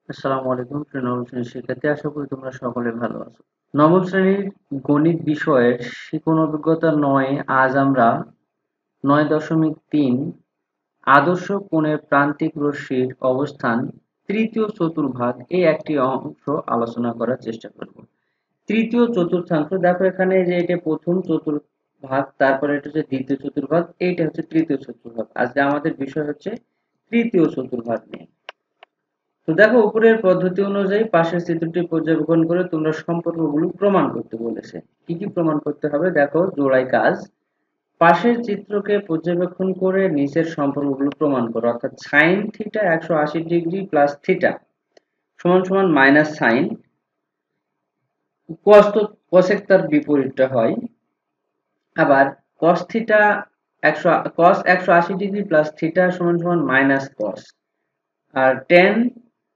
আসসালামু আলাইকুম প্রিয় নবম শ্রেণীর শিক্ষার্থী, আশা করি তোমরা সকলে ভালো আছো। নবম শ্রেণীর গণিত বিষয়ের শিখন অভিজ্ঞতা ৯ আজ আমরা ৯.৩ আদর্শ কোণের প্রান্তিক রশ্মির অবস্থান তৃতীয় চতুর্ভাগ এই একটি অংশ আলোচনা করার চেষ্টা করব। তৃতীয় চতুর্থাংশ দেখো, এখানে যে এটা প্রথম চতুর্ভাগ, তারপরে এটা হচ্ছে দ্বিতীয় চতুর্ভাগ, এইটা হচ্ছে তৃতীয় চতুর্ভাগ। আজকে আমাদের বিষয় হচ্ছে তৃতীয় চতুর্ভাগ নিয়ে। তো দেখো, উপরের পদ্ধতি অনুযায়ী পাশের চিত্রটি পর্যবেক্ষণ করে তোমরা সম্পর্কগুলো প্রমাণ করতে বলেছে। কি কি প্রমাণ করতে হবে দেখো, জোড়াই কাজ। পাশের চিত্রকে পর্যবেক্ষণ করে নিচের সম্পর্কগুলো প্রমাণ করো, অর্থাৎ sine theta 180 degree plus theta সমান সমান মাইনাস সাইন কস, তো কসেক তার বিপরীতটা হয়। আবার cos theta 180 degree plus theta সমান সমান মাইনাস কস। আর টেন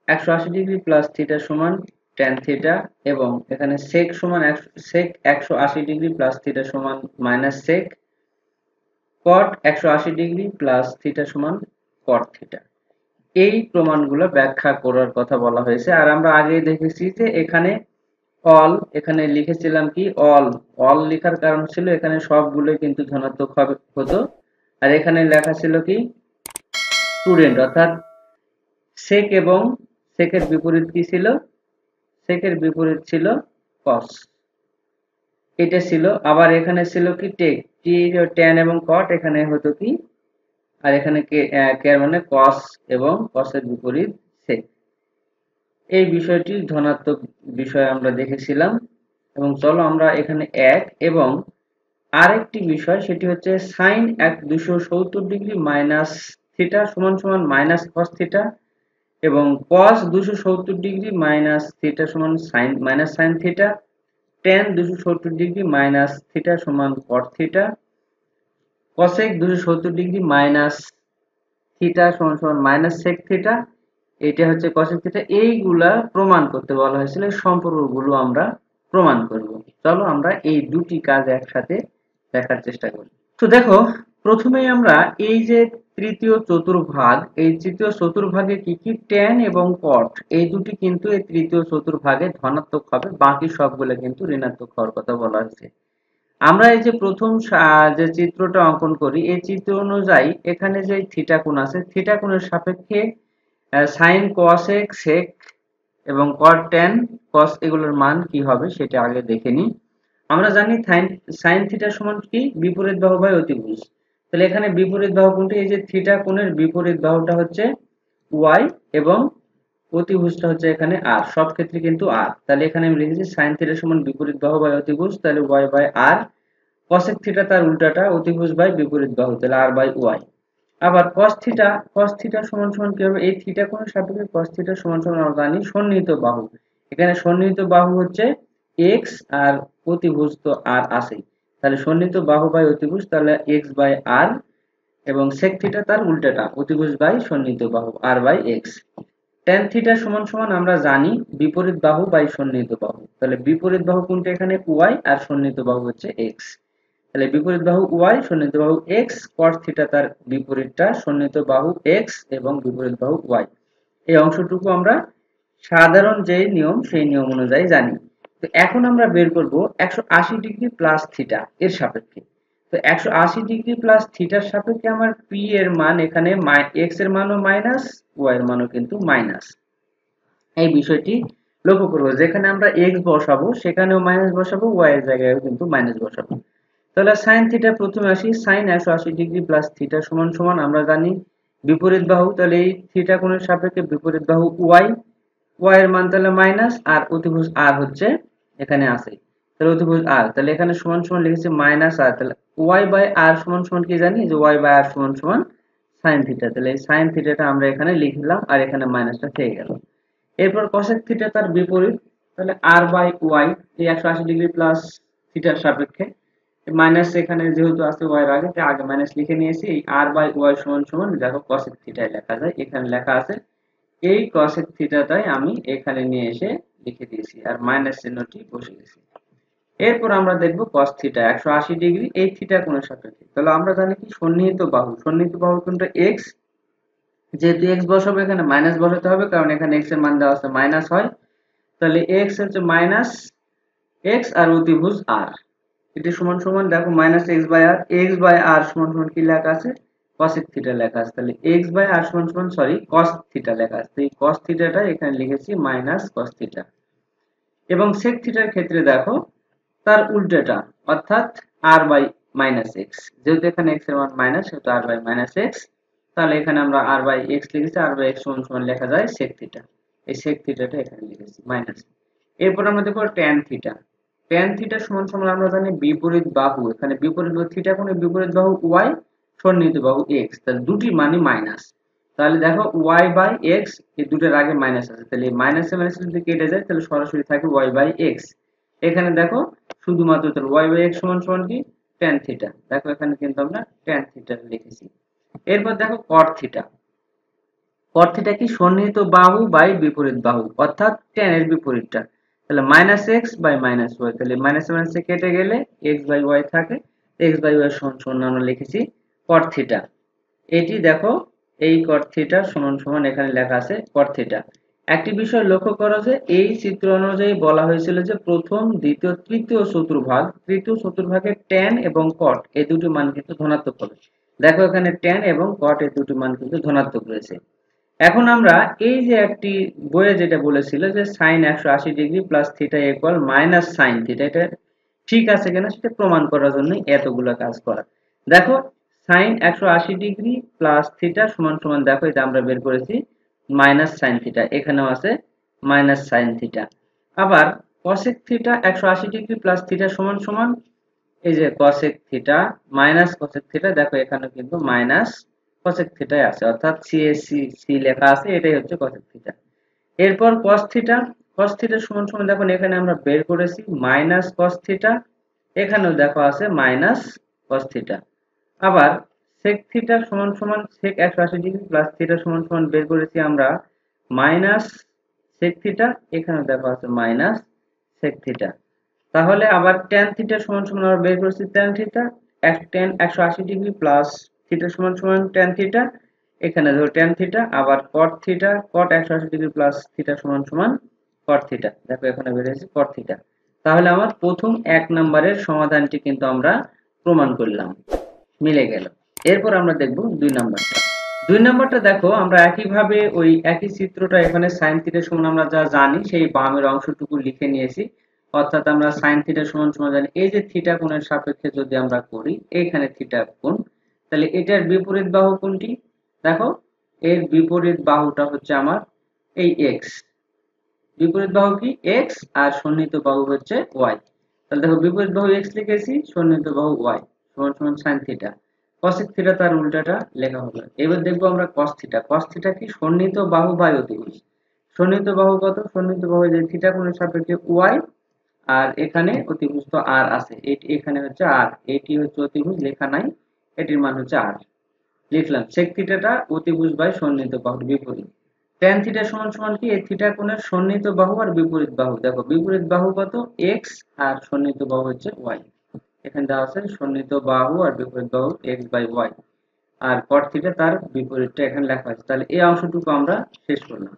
180 ডিগ্রি প্লাস থিটা সমান টেন থিটা, এবং এখানে সেক সমান সেক 180 ডিগ্রি প্লাস থিটা সমান মাইনাস সেক, কট 180 ডিগ্রি প্লাস থিটা সমান কট থিটা। এই প্রমাণগুলো ব্যাখ্যা করার কথা বলা হয়েছে। আর আমরা আগে দেখেছি যে এখানে অল, এখানে লিখেছিলাম কি অল, অল লেখার কারণ ছিল এখানে সবগুলো কিন্তু ধনাত্মক হতো। আর এখানে লেখা ছিল কি স্টুডেন্ট, অর্থাৎ সেক, এবং সেকের বিপরীত কি ছিল, সেকের বিপরীত ছিল কস, এটা ছিল। আবার এখানে ছিল কি টেক, টি ট্যান এবং কট, এখানে হতো কি, আর এখানে কে মানে কস এবং কসের বিপরীত সেক। এই বিষয়টি ধনাত্মক বিষয় আমরা দেখেছিলাম। এবং চলো আমরা এখানে এক এবং আরেকটি বিষয়, সেটি হচ্ছে সাইন 270 ডিগ্রি মাইনাস থিটা সমান সমান মাইনাস কস থিটা, এবং cos 270 ডিগ্রি মাইনাস থিটা সমান sine minus sine theta, tan 270 degree minus theta সমান cot theta, cosec 270 degree minus theta সমান সমান মাইনাস সেক থিটা, এটা হচ্ছে cosec থিটা। এইগুলা প্রমাণ করতে বলা হয়েছিল, এই সম্পর্কগুলো আমরা প্রমাণ করব। চলো আমরা এই দুটি কাজ একসাথে দেখার চেষ্টা করি। তো দেখো, প্রথমেই আমরা এই যে তৃতীয় চতুর্ভাগ, এই তৃতীয় চতুর্ভাগে কি কি ট্যান এবং কট, এই দুটি কিন্তু এই তৃতীয় চতুর্ভাগে ধনাত্মক হবে, বাকি সবগুলো কিন্তু ঋণাত্মক হওয়ার কথা বলা হয়েছে। আমরা এই যে প্রথম যে চিত্রটা অঙ্কন করি, এই চিত্র অনুযায়ী এখানে যে থিটা কোণ আছে, থিটা কোণের সাপেক্ষে সাইন কোসেক সেক এবং কট ট্যান কস, এগুলোর মান কি হবে সেটা আগে দেখে নিই। আমরা জানি সাইন থিটা সমান কি, বিপরীত বাহু বাই অতিভুজ। তাহলে এখানে বিপরীত বাহু কোণটি, এই যে থিটা কোণের বিপরীত বাহুটা হচ্ছে ওয়াই, এবং অতিভুজটা হচ্ছে এখানে আর, সব ক্ষেত্রে কিন্তু আর। তাহলে এখানে আমি লিখেছি সাইন থিটা সমান বিপরীত বাহু বাই অতিভুজ, তাহলে ওয়াই বাই আর। কসেক থিটা তার উল্টাটা, অতিভুজ বাই বিপরীত বাহু, তাহলে আর বাই ওয়াই। আবার cos থিটা সমান সমান কি হবে, এই থিটা কোণের সাপেক্ষে cos থিটা সমান সমান আমরা জানি সন্নিহিত বাহু। এখানে সন্নিহিত বাহু হচ্ছে x, আর অতিভুজ তো আর আছেই, তাহলে সন্নিহিত বাহু বাই অতিভুজ, তাহলে x বাই r, এবং sec থিটা তার উল্টাটা, অতিভুজ বাই সন্নিহিত বাহু r বাই x। tan থিটা সমান সমান আমরা জানি বিপরীত বাহু বাই সন্নিহিত বাহু, তাহলে বিপরীত বাহু কোনটা, এখানে y, আর সন্নিহিত বাহু হচ্ছে x। তাহলে বিপরীত বাহু y, সন্নিহিত বাহু x, cos থিটা তার বিপরীতটা সন্নিহিত বাহু x এবং বিপরীত বাহু y। এই অংশটুকু আমরা সাধারণ যে নিয়ম, সেই নিয়ম অনুযায়ী জানি। তো এখন আমরা বের করব 180 ডিগ্রি প্লাস থিটা এর সাপেক্ষে। তো 180 ডিগ্রি প্লাস থিটার সাপেক্ষে আমার p এর মান, এখানে x এর মানও মাইনাস, y এর মানও কিন্তু মাইনাস। এই বিষয়টি লক্ষ্য করবো, যেখানে আমরা x বসাবো সেখানেও মাইনাস বসাবো, y এর জায়গায়ও কিন্তু মাইনাস বসাবো। তাহলে সাইন থিটা প্রথমে আসি, সাইন 180 ডিগ্রি প্লাস থিটা সমান সমান আমরা জানি বিপরীত বাহু, তাহলে এই থিটা কোণের সাপেক্ষে বিপরীত বাহু y, y এর মান তাহলে মাইনাস, আর অতিভুজ r হচ্ছে এখানে আছে, তাহলে অতিভুজ r, তাহলে এখানে সমান সমান লিখেছি মাইনাস r, তাহলে y বাই r সমান সমান কি জানি, যে y বাই r সমান সমান সাইন থিটা, তাহলে এই সাইন থিটাটা আমরা এখানে লিখলাম, আর এখানে মাইনাসটা থেকে গেল। এরপর cosec থিটা তার বিপরীত, তাহলে r বাই y, এই 180 ডিগ্রি প্লাস থিটার সাপেক্ষে মাইনাস, এখানে যেহেতু আছে y এর আগে, তাই আগে মাইনাস লিখে নিয়েছি। এই r বাই y সমান সমান দেখো cosec থিটায় লেখা যায়, এখানে লেখা আছে, এই cosec থিটাটাই আমি এখানে নিয়ে এসে লিখে দিয়েছি, আর মাইনাস চিহ্নটি বসে গেছে। এরপর আমরা দেখব cos থিটা 180 ডিগ্রি এই থিটা কোণের সাপেক্ষে। তাহলে আমরা জানি কি সন্নিহিত বাহু, সন্নিহিত বাহু কোনটা, x, যেহেতু x বসাবো এখানে মাইনাস বসাতে হবে, কারণ এখানে x এর মান দেওয়া আছে মাইনাস হয়। তাহলে x হচ্ছে মাইনাস x আর অতিভুজ r, এটি সমান সমান দেখো minus x by r, x by r সমান সমান কি লেখা আছে, cosec থিটা লেখা আছে। তাহলে x বাই r সমান সমান cos থিটা লেখা আছে, এই cos থিটাটা এখানে লিখেছি মাইনাস cos থিটা। এবং sec থিটার ক্ষেত্রে দেখো তার উল্টোটা, অর্থাৎ r বাই মাইনাস x, যেহেতু এখানে x এর মান মাইনাস সেহেতু r বাই মাইনাস x, তাহলে এখানে আমরা r বাই x লিখেছি, r বাই x সমান সমান লেখা যায় sec থিটা, এই sec থিটাটা এখানে লিখেছি মাইনাস। এরপর আমরা দেখব tan থিটা। tan থিটা সমান সমান আমরা জানি বিপরীত বাহু, এখানে বিপরীত বাহু থিটা কোণের বিপরীত বাহু y, সন্নিহিত বাহু x, তাহলে দুটি মানই মাইনাস। তাহলে দেখো y বাই x, এই দুটোর আগে মাইনাস আছে, তাহলে মাইনাসে মাইনাসে যদি কেটে যায় তাহলে সরাসরি থাকে y বাই x। এখানে দেখো শুধুমাত্র তাহলে y বাই x সমান সমান কি tan থিটা, দেখো এখানে কিন্তু আমরা tan থিটা লিখেছি। এরপর দেখো cot থিটা। cot থিটা কি সন্নিহিত বাহু বাই বিপরীত বাহু, অর্থাৎ tan এর বিপরীতটা, তাহলে minus X by minus Y, তাহলে মাইনাসে মাইনাসে কেটে গেলে এক্স বাই ওয়াই থাকে, এক্স বাই ওয়াই সমান সমান আমরা লিখেছি cot থিটা। এটি দেখো এই cot থিটা সমান সমান এখানে লেখা আছে cot থিটা। একটি বিষয় লক্ষ্য করো যে এই চিত্র অনুযায়ী বলা হয়েছিল যে প্রথম দ্বিতীয় তৃতীয় চতুর্ভাগ, তৃতীয় চতুর্ভাগের tan এবং cot এই দুটি মান কিন্তু ধনাত্মক হবে। দেখো এখানে tan এবং cot এই দুটি মান কিন্তু ধনাত্মক রয়েছে। এখন আমরা এই যে একটি বইয়ে যেটা বলেছিল যে sin 180 degree plus theta equal minus sin theta, এটা ঠিক আছে কিনা সেটা প্রমাণ করার জন্য এতগুলো কাজ করা। দেখো sin 180 ডিগ্রি প্লাস থিটা সমান সমান, দেখো এটা আমরা বের করেছি মাইনাস sin থিটা, এখানেও আছে মাইনাস sin থিটা। আবার cosec theta 180 degree plus theta সমান সমান এই যে cosec theta minus cosec theta, দেখো এখানে কিন্তু মাইনাস cosec থিটাই আছে, অর্থাৎ CSC লেখা আছে, এটাই হচ্ছে cosec থিটা। এরপর cos থিটা, cos থিটা সমান সমান দেখো এখানে আমরা বের করেছি মাইনাস cos থিটা, এখানেও দেখো আছে মাইনাস cos থিটা। আবার sec থিটা সমান সমান sec 180 ডিগ্রি প্লাস থিটা সমান সমান বের করেছি আমরা মাইনাস sec থিটা, এখানেও দেখো আছে মাইনাস sec থিটা। তাহলে আবার tan থিটা সমান সমান আমরা বের করেছি tan theta, tan 180 degree plus theta সমান সমান tan থিটা, এখানে ধরো tan থিটা। আবার cot theta, cot 180 degree plus theta সমান সমান cot থিটা, দেখো এখানে বের হয়েছে cot থিটা। তাহলে আমার প্রথম এক নম্বরের সমাধানটি কিন্তু আমরা প্রমাণ করলাম, মিলে গেল। এরপর আমরা দেখব দুই নম্বরটা। দুই নম্বরটা দেখো আমরা একইভাবে ওই একই চিত্রটা এখানে sin থিটা সমান আমরা যা জানি সেই বামের অংশটুকু লিখে নিয়েছি, অর্থাৎ আমরা sin থিটা সমান সমান জানি এই যে থিটা কোণের সাপেক্ষে যদি আমরা করি এইখানে থিটা কোণ, তাহলে এটার বিপরীত বাহু কোনটি, দেখো এর বিপরীত বাহুটা হচ্ছে আমার এই x, বিপরীত বাহু কি x আর সন্নিহিত বাহু হচ্ছে y। তাহলে দেখো বিপরীত বাহু x লিখেছি, সন্নিহিত বাহু y সমান সমান sin থিটা। cosec থিটা তার উল্টাটা লেখা হলো। এবার দেখবো আমরা cos থিটা। cos থিটা কি সন্নিহিত বাহু বাই অতিভুজ, সন্নিহিত বাহু কত, সন্নিহিত বাহু যে থিটা কোণের সাপেক্ষে y, আর এখানে অতিভুজ তো r আছে, এখানে হচ্ছে r, এটি হচ্ছে অতিভুজ লেখা নাই, এটির মান হচ্ছে r, লিখলাম sec থিটাটা অতিভুজ বাই সন্নিহিত বাহুর বিপরীত। tan থিটা সমান সমান কি এই থিটা কোণের সন্নিহিত বাহু আর বিপরীত বাহু, দেখো বিপরীত বাহু কত x আর সন্নিহিত বাহু হচ্ছে y, এখানে দেওয়া আছে সন্নিহিত বাহু আর বিপরীত বাহু x বাই y, আর cot থিটা তার বিপরীতটা এখানে লেখা আছে। তাহলে এই অংশটুকু আমরা শেষ করলাম।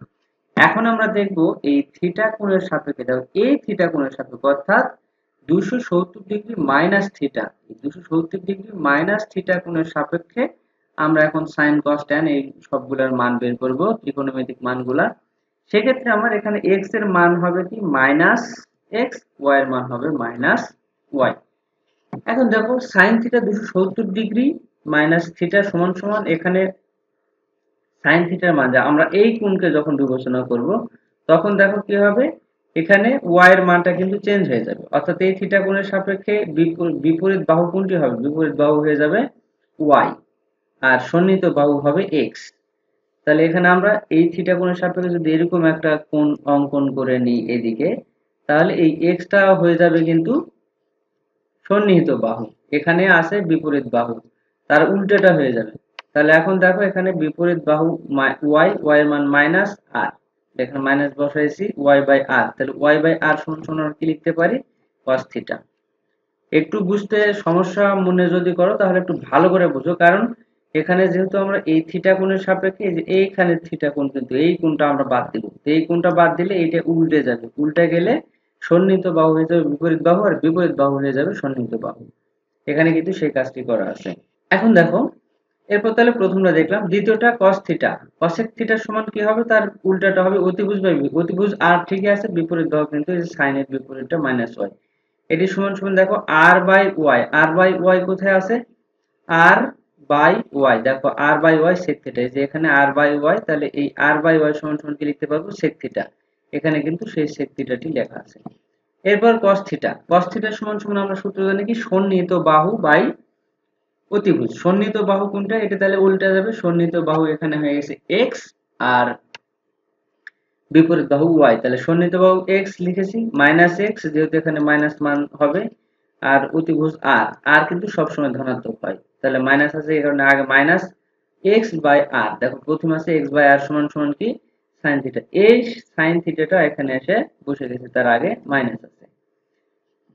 এখন আমরা দেখব এই থিটা কোণের সাপেক্ষে, দেখো এই থিটা কোণের সাপেক্ষে অর্থাৎ 270 degree minus theta, 270 degree minus theta কোণের সাপেক্ষে আমরা এখন sin cos tan এই সবগুলোর মান বের করব, ত্রিকোণমিতিক মানগুলা। সেক্ষেত্রে আমার এখানে x এর মান হবে কি মাইনাস x, y এর মান হবে মাইনাস y। এখন দেখো sin theta 270 degree minus theta সমান সমান এখানে sin থিটার মান, যা আমরা এই কোণকে যখন বিবেচনা করব তখন দেখো কি হবে, এখানে y এর মানটা কিন্তু চেঞ্জ হয়ে যাবে, অর্থাৎ এই থিটা কোণের সাপেক্ষে বিপরীত বাহু কোনটি হবে, বিপরীত বাহু হয়ে যাবে y আর সন্নিহিত বাহু হবে x। তাহলে এখানে আমরা এই থিটা কোণের সাপেক্ষে যদি এরকম একটা কোণ অঙ্কন করে নিই এদিকে, তাহলে এই x টা হয়ে যাবে কিন্তু সন্নিহিত বাহু, এখানে আছে বিপরীত বাহু, তার উল্টোটা হয়ে যাবে। তাহলে এখন দেখো এখানে বিপরীত বাহু y, y এর মান মাইনাস r, এখানে মাইনাস বসাইছি y বাই r, তাহলে y বাই r সমান সমান কি লিখতে পারি cos থিটা। একটু বুঝতে সমস্যা মনে যদি করো তাহলে একটু ভালো করে বুঝো, কারণ এখানে যেহেতু আমরা এই থিটা কোণের সাপেক্ষে এইখানে থিটা কোণ, কিন্তু এই কোণটা আমরা বাদ দিব। এই কোণটা বাদ দিলে এইটা উল্টে যাবে, উল্টে গেলে সন্নিহিত বাহু হয়ে যাবে বিপরীত বাহু, আর বিপরীত বাহু হয়ে যাবে সন্নিহিত বাহু। এখানে কিন্তু সেই কাজটি করা আছে। এখন দেখো, এরপর তাহলে প্রথমটা দেখলাম, দ্বিতীয়টা cos থিটা। cosec থিটার সমান কি হবে, তার উল্টাটা হবে অতিভুজ বাই অতিভুজ আর ঠিকই আছে, বিপরীত বাহু কিন্তু এই সাইনের বিপরীতটা -y। এটি সমান সমান দেখো r by y, r by y কোথায় আছে, r বাই y, দেখো r বাই y sec থিটা, এই যে এখানে r বাই y, তাহলে এই r বাই y সমান সমান কি লিখতে পারবো, sec থিটা। এখানে কিন্তু সেই sec থিটাটি লেখা আছে। এরপর cos থিটা। cos থিটা সমান সমান আমরা সূত্র জানি কি, সন্নিহিত বাহু বাই অতিভুজ। সন্নিহিত বাহু কোনটা, এটা তাহলে উল্টা যাবে, সন্নিহিত বাহু এখানে হয়ে গেছে x, আর বিপরীত বাহু y, তাহলে সন্নিহিত বাহু x লিখেছি, -x যেহেতু এখানে মাইনাস মান হবে, আর অতিভুজ r, r কিন্তু সবসময় ধনাত্মক হয়, তাহলে মাইনাস আছে এই কারণে আগে মাইনাস x বাই r। দেখো প্রথম আছে x বাই r সমান সমান কি, sin থিটা। এই sin থিটাটা এখানে এসে বসে গেছে, তার আগে মাইনাস আছে।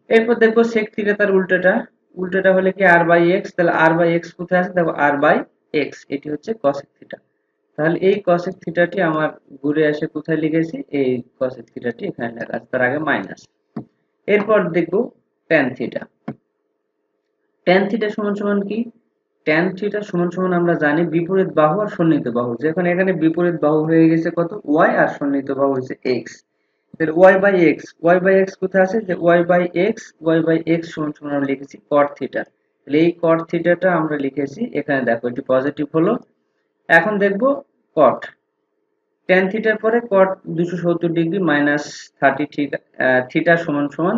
এরপর দেখবো sec থিটা, তার উল্টাটা, উল্টাটা হলে কি r বাই x, তাহলে r বাই x কোথায় আছে, দেখো r বাই x, এটি হচ্ছে cosec থিটা। তাহলে এই cosec থিটাটি আমার ঘুরে এসে কোথায় লিখেছি, এই cosec থিটাটি এখানে লেখা আছে, তার আগে মাইনাস। এরপর দেখবো tan থিটা। tan থিটা সমান সমান কি, tan থিটা সমান সমান আমরা জানি বিপরীত বাহু আর সন্নিহিত বাহু, যেখানে এখানে বিপরীত বাহু হয়ে গেছে কত, y, আর সন্নিহিত বাহু হচ্ছে x। তাহলে y বাই x কোথায় আছে, যে y বাই x সমান সমান আমরা লিখেছি cot থিটা। তাহলে এই cot থিটাটা আমরা লিখেছি এখানে, দেখো এটি পজিটিভ হলো। এখন দেখবো cot, tan থিটার পরে cot 270 ডিগ্রি মাইনাস 30 থিটা সমান সমান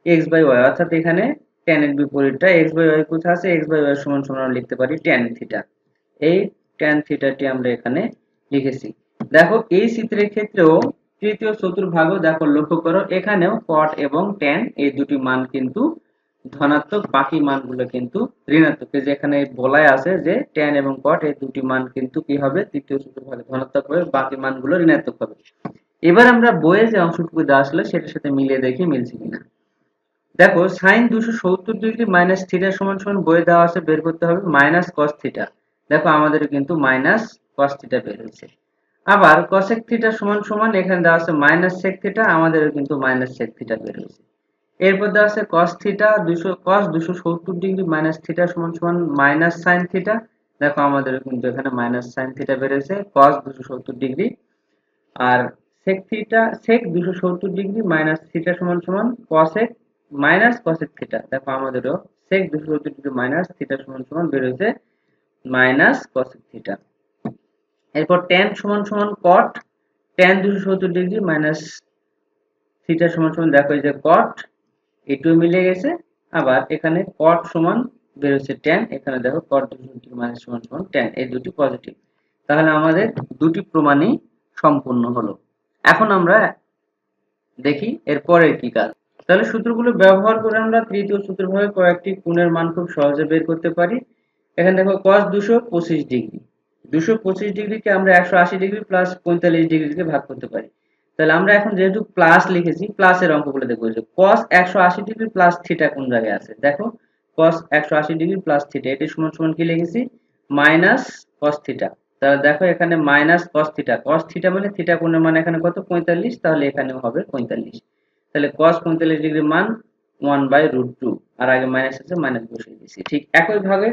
x বাই y, অর্থাৎ এখানে tan এর বিপরীতটা x বাই y কোথায় আছে, x বাই y সমান সমান আমরা লিখতে পারি tan থিটা। এই tan থিটাটি আমরা এখানে লিখেছি। দেখো এই চিত্রের ক্ষেত্রেও তৃতীয় চতুর্ভাগও দেখো লক্ষ্য করো, এখানেও cot এবং tan এই দুটি মান কিন্তু ধনাত্মক, বাকি মানগুলো কিন্তু ঋণাত্মক। যেখানে বলাই আছে যে tan এবং cot এই দুটি মান কিন্তু কি হবে, তৃতীয় চতুর্ভাগে ধনাত্মক হবে, বাকি মানগুলো ঋণাত্মক হবে। এবার আমরা বইয়ে যে অংশটুকু দেওয়া আসলে সেটার সাথে মিলিয়ে দেখি মিলছে কিনা। দেখো sin 270 ডিগ্রি মাইনাস থিটা সমান সমান বইয়ে দেওয়া আছে, বের করতে হবে মাইনাস cos থিটা। দেখো আমাদের কিন্তু মাইনাস cos থিটা বের হয়েছে। আবার cosec থিটা সমান সমান এখানে দেওয়া আছে মাইনাস sec থিটা, আমাদের কিন্তু মাইনাস sec থিটা বের হয়েছে। এরপর দেওয়া আছে cos theta 270 degree minus theta সমান সমান মাইনাস sin থিটা, দেখো আমাদের কিন্তু এখানে মাইনাস sin থিটা বের হয়েছে cos 270 ডিগ্রি। আর sec theta sec 270 degree minus theta সমান সমান cosec মাইনাস cosec থিটা, দেখো আমাদেরও sec 270 ডিগ্রি মাইনাস থিটা সমান সমান বের হয়েছে মাইনাস cosec থিটা। এরপর tan সমান সমান cot, tan 270 degree minus theta সমান সমান, দেখো এই যে cot, এটিও মিলে গেছে। আবার এখানে cot সমান বের হচ্ছে tan, এখানে দেখো cot 270 ডিগ্রি মাইনাস সমান সমান tan, এই দুটি পজিটিভ। তাহলে আমাদের দুটি প্রমাণই সম্পূর্ণ হলো। এখন আমরা দেখি এর পরের কি কাজ। তাহলে সূত্রগুলো ব্যবহার করে আমরা তৃতীয় চতুর্ভাগে কয়েকটি কোণের মান খুব সহজে বের করতে পারি। এখানে দেখো cos 225 ডিগ্রি, 225 ডিগ্রিকে আমরা 180 ডিগ্রি প্লাস 45 ডিগ্রি দিয়ে ভাগ করতে পারি। তাহলে আমরা এখন যেহেতু প্লাস লিখেছি, প্লাসের অঙ্কগুলো দেখবো, যে cos 180 ডিগ্রি প্লাস থিটা কোন জায়গায় আছে, দেখো cos 180 ডিগ্রি প্লাস থিটা, এটি সমান সমান কি লিখেছি, মাইনাস cos থিটা। তাহলে দেখো এখানে minus cos theta, cos theta মানে থিটা কোণের মান এখানে কত, 45, তাহলে এখানেও হবে 45। তাহলে cos 45 ডিগ্রি মান 1/√2, আর আগে মাইনাস আছে, মাইনাস বসিয়ে দিয়েছি। ঠিক একই ভাবে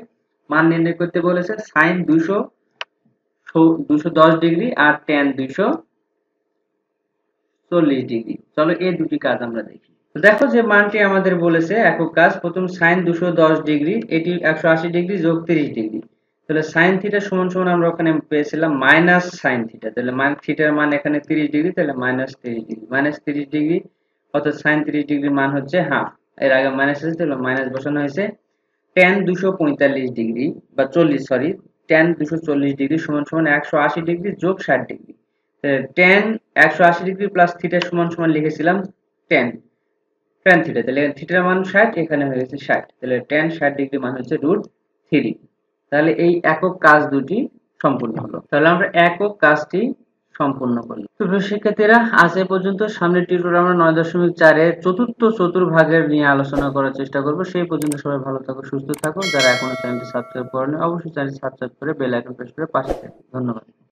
মান নির্ণয় করতে বলেছে sin 210 ডিগ্রি আর tan 240 ডিগ্রি। চলো এই দুটি কাজ আমরা দেখি। তো দেখো যে মানটি আমাদের বলেছে একক কাজ, প্রথম sin 210 ডিগ্রি, এটি 180 ডিগ্রি যোগ 30 ডিগ্রি, তাহলে sin থিটা সমান সমান আমরা ওখানে পেয়েছিলাম মাইনাস sin থিটা, তাহলে থিটার মান এখানে 30 ডিগ্রি, তাহলে মাইনাস 30 ডিগ্রি, মাইনাস 30 ডিগ্রি অর্থাৎ sin 30 ডিগ্রির মান হচ্ছে হাফ, এর আগে মাইনাস আছে তাহলে মাইনাস বসানো হয়েছে। tan 245 ডিগ্রি বা 40, সরি, tan 240 ডিগ্রি সমান সমান 180 ডিগ্রি যোগ 60 degree, tan 180 degree plus theta সমান সমান লিখেছিলাম tan থিটা, তাহলে থিটার মান 60, এখানে হয়ে গেছে 60, তাহলে tan 60 ডিগ্রি মান হচ্ছে √3। তাহলে এই একক কাজ দুটি সম্পূর্ণ হলো। তাহলে আমরা একক কাজটি সম্পূর্ণ করলাম। তো প্রিয় শিক্ষার্থীরা, আজ এ পর্যন্ত। সামনের টিউটোরিয়ালে আমরা 9.4 এর চতুর্থ চতুর্ভাগের নিয়ে আলোচনা করার চেষ্টা করব। সেই পর্যন্ত সবাই ভালো থাকো, সুস্থ থাকো। যারা এখনো চ্যানেলটি সাবস্ক্রাইব করেনি অবশ্যই চ্যানেলটি সাবস্ক্রাইব করে বেল আইকন প্রেস করে পাশে থাকো। ধন্যবাদ।